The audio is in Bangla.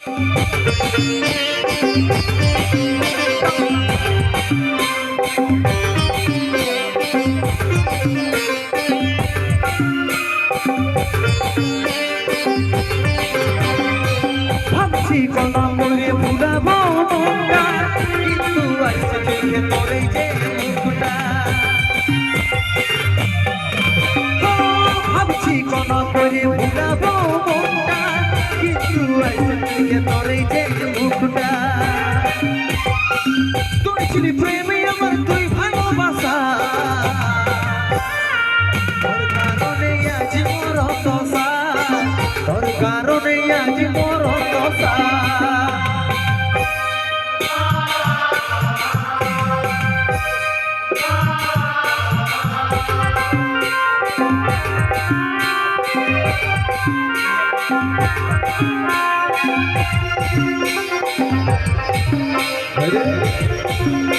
ভাবছি কলম বলে ভুলাবো মনটা, কিন্তু আইসে চোখে তোর এই যে মুখটা। ভাবছি কলম বলে ভুলাবো মনটা, কিন্তু আইসে চোখে তোর এই যে মুখটা। তুই ছিলি প্রেমে আমার, তুই ভালোবাসা, তোর কারণে আজ মোর দশা, তোর কারণে আজ মোর দশা। Ready?